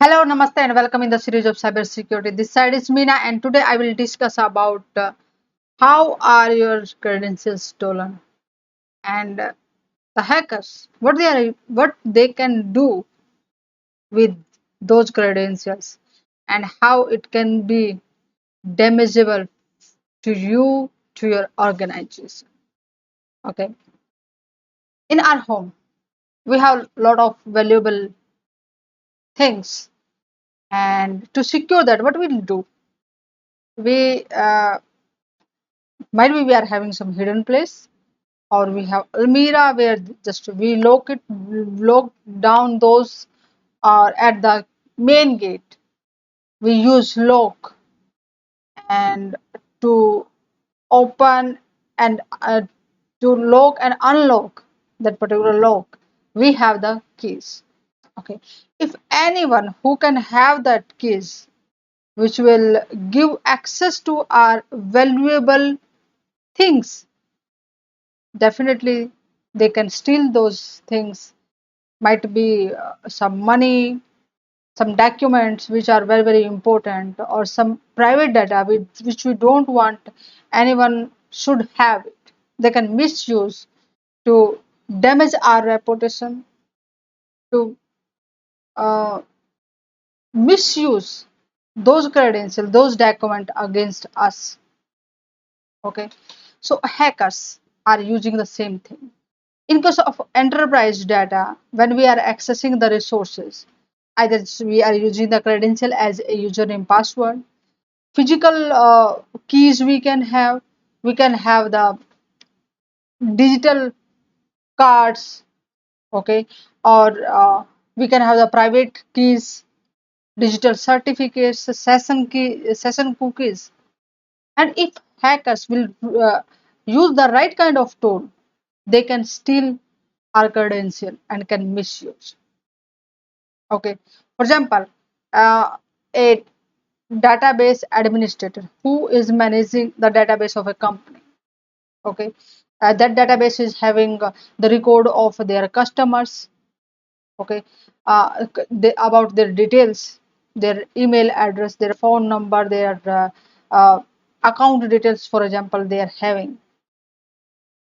Hello, namaste, and welcome in the series of cybersecurity. This side is Meena, and today I will discuss about how are your credentials stolen and the hackers, what they can do with those credentials, and how it can be damageable to you, to your organization. Okay, in our home, we have a lot of valuable things, and to secure that, what we'll do, we might be we are having some hidden place, or we have almira where just we lock down those, or at the main gate we use lock, and to open and to lock and unlock that particular lock we have the keys. Okay, if anyone who can have that keys which will give access to our valuable things, definitely they can steal those things. Might be some money, some documents which are very important, or some private data which we don't want anyone should have it. They can misuse to damage our reputation, to uh, misuse those credentials, those documents against us. Okay, so hackers are using the same thing. In case of enterprise data, when we are accessing the resources, either we are using the credential as a username password, physical keys we can have the digital cards, okay, or we can have the private keys, digital certificates, session cookies. And if hackers will use the right kind of tool, they can steal our credential and can misuse. Okay, for example, a database administrator who is managing the database of a company. Okay, that database is having the record of their customers. Okay, about their details, their email address, their phone number, their account details, for example, they are having,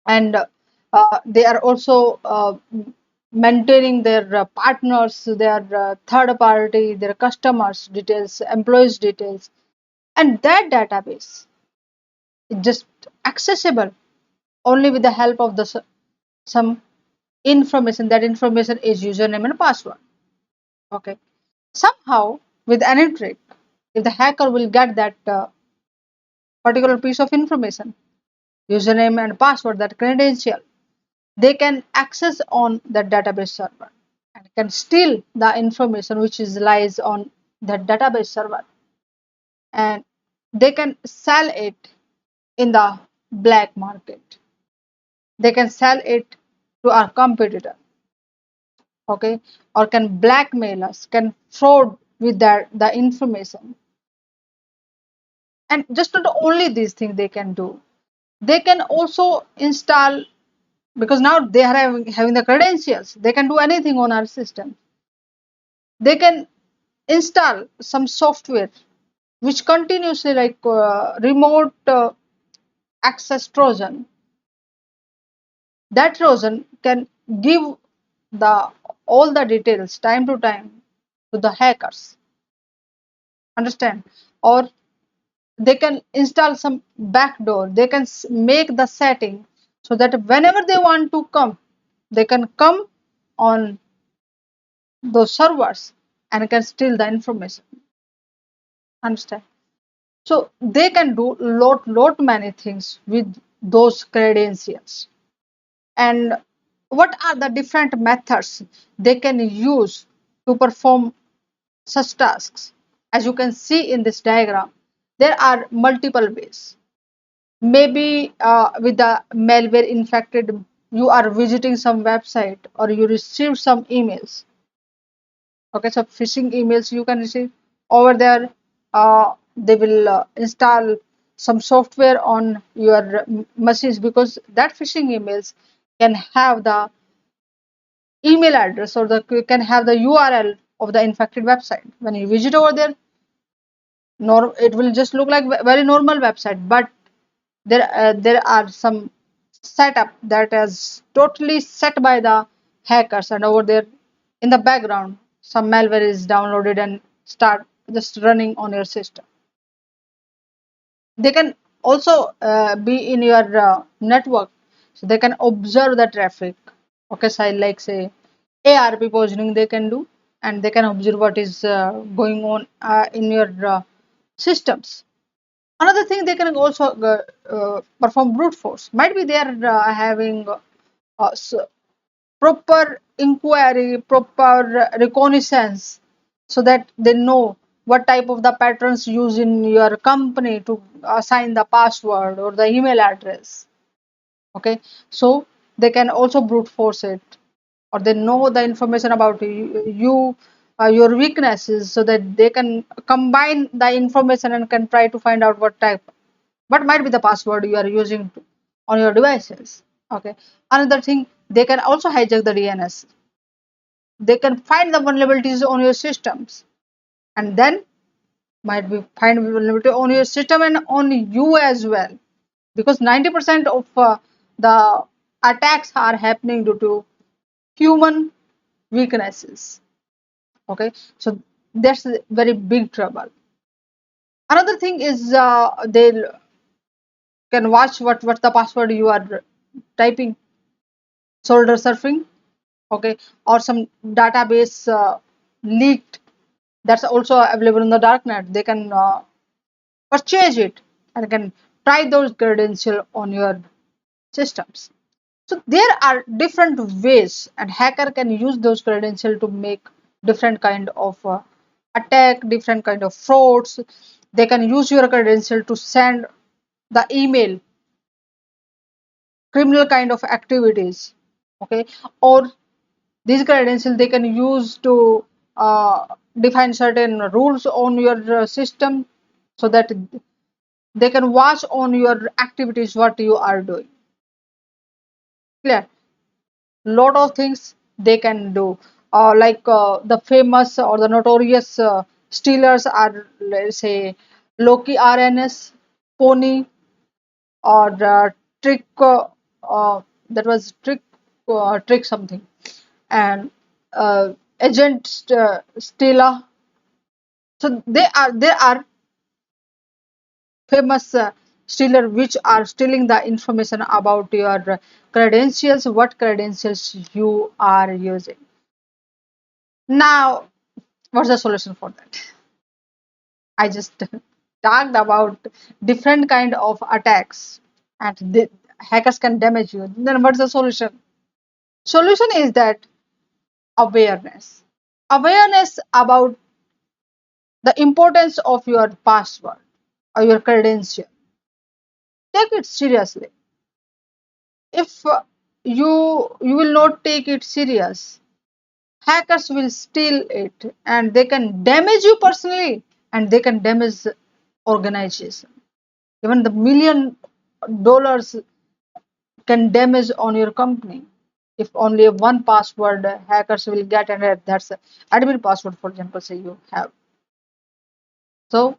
and they are also maintaining their partners, their third party, their customers details, employees details, and that database is just accessible only with the help of some information. That information is username and password. Okay, somehow with any trick, if the hacker will get that particular piece of information, username and password, that credential, they can access on the database server and can steal the information which is lies on that database server, and they can sell it in the black market. They can sell it to our competitor, okay, or can blackmail us, can fraud with that the information. And just not only these things they can do, they can also install, because now they are having the credentials, they can do anything on our system. They can install some software which continuously, like remote access trojan. That trojan can give the all the details time to time to the hackers, understand, or they can install some backdoor. They can make the setting so that whenever they want to come, they can come on those servers and can steal the information, understand. So they can do lot many things with those credentials. And what are the different methods they can use to perform such tasks? As you can see in this diagram, there are multiple ways. Maybe with the malware infected, you are visiting some website or you receive some emails. Okay, so phishing emails you can receive over there. They will install some software on your machines, because that phishing emails can have the email address, or the can have the URL of the infected website. When you visit over there, it will just look like very normal website, but there are some setup that is totally set by the hackers, and over there in the background some malware is downloaded and start just running on your system. They can also be in your network, so they can observe the traffic. Okay, so like say ARP positioning they can do, and they can observe what is going on in your systems. Another thing, they can also perform brute force. Might be they are having proper inquiry, proper reconnaissance, so that they know what type of the patterns used in your company to assign the password or the email address. Okay, so they can also brute force it, or they know the information about you, your weaknesses, so that they can combine the information and can try to find out what might be the password you are using on your devices. Okay, another thing, they can also hijack the DNS. They can find the vulnerabilities on your systems, and then might be find vulnerability on your system and on you as well, because 90% of the attacks are happening due to human weaknesses. Okay, so that's a very big trouble. Another thing is they can watch what the password you are typing, shoulder surfing. Okay, or some database leaked, that's also available in the darknet. They can purchase it and can try those credentials on your systems. So there are different ways, and hacker can use those credentials to make different kind of attack, different kind of frauds. They can use your credential to send the email, criminal kind of activities. Okay, or these credentials they can use to define certain rules on your system, so that they can watch on your activities what you are doing. Clear? Lot of things they can do. Like the famous or the notorious stealers are, let's say, Loki RNS, Pony, or Trick. That was Trick something, and Agent Stella. So there are famous stealer which are stealing the information about your credentials, what credentials you are using. Now, what's the solution for that? I just talked about different kind of attacks, and the hackers can damage you. Then what's the solution? Solution is that awareness. Awareness about the importance of your password or your credential. Take it seriously. If you will not take it serious, hackers will steal it, and they can damage you personally, and they can damage the organization. Even the $1 million can damage on your company if only one password hackers will get, and that's admin password, for example, say you have. So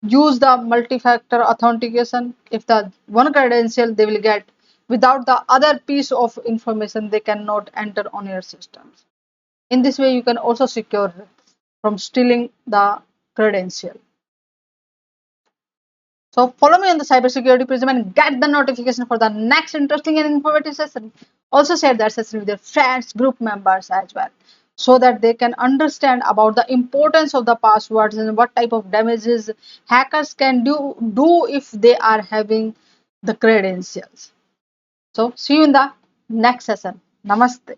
use the multi-factor authentication. If the one credential they will get, without the other piece of information they cannot enter on your systems. In this way you can also secure from stealing the credential. So follow me on the cybersecurity prism and get the notification for the next interesting and informative session. Also share that session with your friends, group members as well, so that they can understand about the importance of the passwords and what type of damages hackers can do if they are having the credentials. So see you in the next session. Namaste.